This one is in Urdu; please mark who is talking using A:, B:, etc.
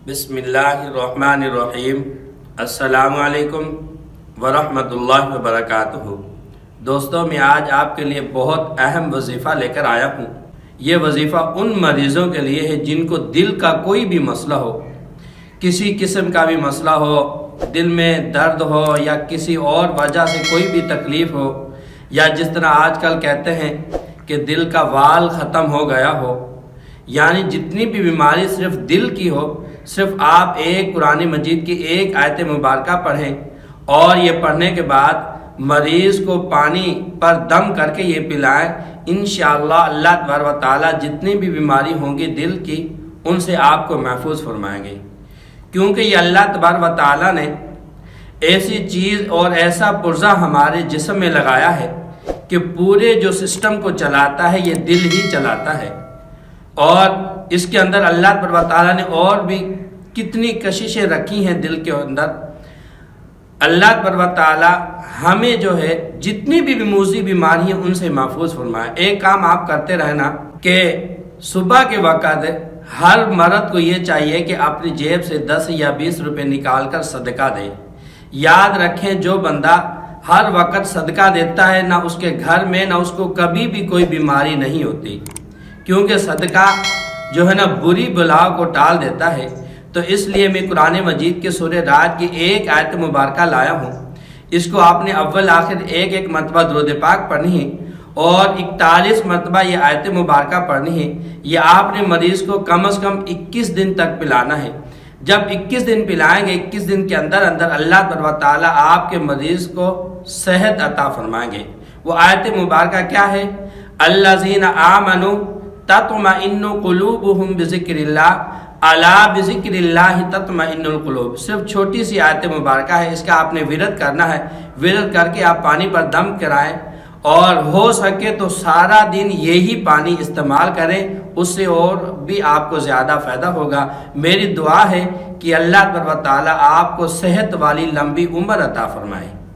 A: بسم اللہ الرحمن الرحیم۔ السلام علیکم ورحمۃ اللہ وبرکاتہ۔ دوستوں، میں آج آپ کے لیے بہت اہم وظیفہ لے کر آیا ہوں۔ یہ وظیفہ ان مریضوں کے لیے ہے جن کو دل کا کوئی بھی مسئلہ ہو، کسی قسم کا بھی مسئلہ ہو، دل میں درد ہو یا کسی اور وجہ سے کوئی بھی تکلیف ہو، یا جس طرح آج کل کہتے ہیں کہ دل کا وال ختم ہو گیا ہو، یعنی جتنی بھی بیماری صرف دل کی ہو، صرف آپ ایک قرآن مجید کی ایک آیت مبارکہ پڑھیں اور یہ پڑھنے کے بعد مریض کو پانی پر دم کر کے یہ پلائیں، انشاءاللہ اللہ تبارک و تعالیٰ جتنی بھی بیماری ہوں گی دل کی ان سے آپ کو محفوظ فرمائیں گے، کیونکہ یہ اللہ تبارک و تعالیٰ نے ایسی چیز اور ایسا پرزہ ہمارے جسم میں لگایا ہے کہ پورے جو سسٹم کو چلاتا ہے یہ دل ہی چلاتا ہے، اور اس کے اندر اللہ تبارک و تعالیٰ نے اور بھی کتنی کششیں رکھی ہیں دل کے اندر۔ اللہ تبارک و تعالیٰ ہمیں جو ہے جتنی بھی موذی بیماری ہیں ان سے محفوظ فرمائے۔ ایک کام آپ کرتے رہنا کہ صبح کے وقت ہر مرد کو یہ چاہیے کہ اپنی جیب سے 10 یا 20 روپے نکال کر صدقہ دے۔ یاد رکھیں، جو بندہ ہر وقت صدقہ دیتا ہے، نہ اس کے گھر میں نہ اس کو کبھی بھی کوئی بیماری نہیں ہوتی، کیونکہ صدقہ جو ہے نا بری بلاؤ کو ٹال دیتا ہے۔ تو اس لیے میں قرآن مجید کے سورہ رعد کی ایک آیت مبارکہ لایا ہوں، اس کو آپ نے اول آخر ایک مرتبہ درود پاک پڑھنی ہے اور 41 مرتبہ یہ آیت مبارکہ پڑھنی ہے۔ یہ آپ نے مریض کو کم از کم 21 دن تک پلانا ہے۔ جب 21 دن پلائیں گے، 21 دن کے اندر اللہ تبارک و تعالیٰ آپ کے مریض کو صحت عطا فرمائیں گے۔ وہ آیت مبارکہ کیا ہے؟ الذین آمنوا تطمئن قلوبہم بذکر اللہ الا بذکر اللہ تطمئن القلوب۔ صرف چھوٹی سی آیت مبارکہ ہے، اس کا آپ نے ورد کرنا ہے۔ ورد کر کے آپ پانی پر دم کرائیں اور ہو سکے تو سارا دن یہی پانی استعمال کریں، اس سے اور بھی آپ کو زیادہ فائدہ ہوگا۔ میری دعا ہے کہ اللہ تبارک و تعالیٰ آپ کو صحت والی لمبی عمر عطا فرمائے۔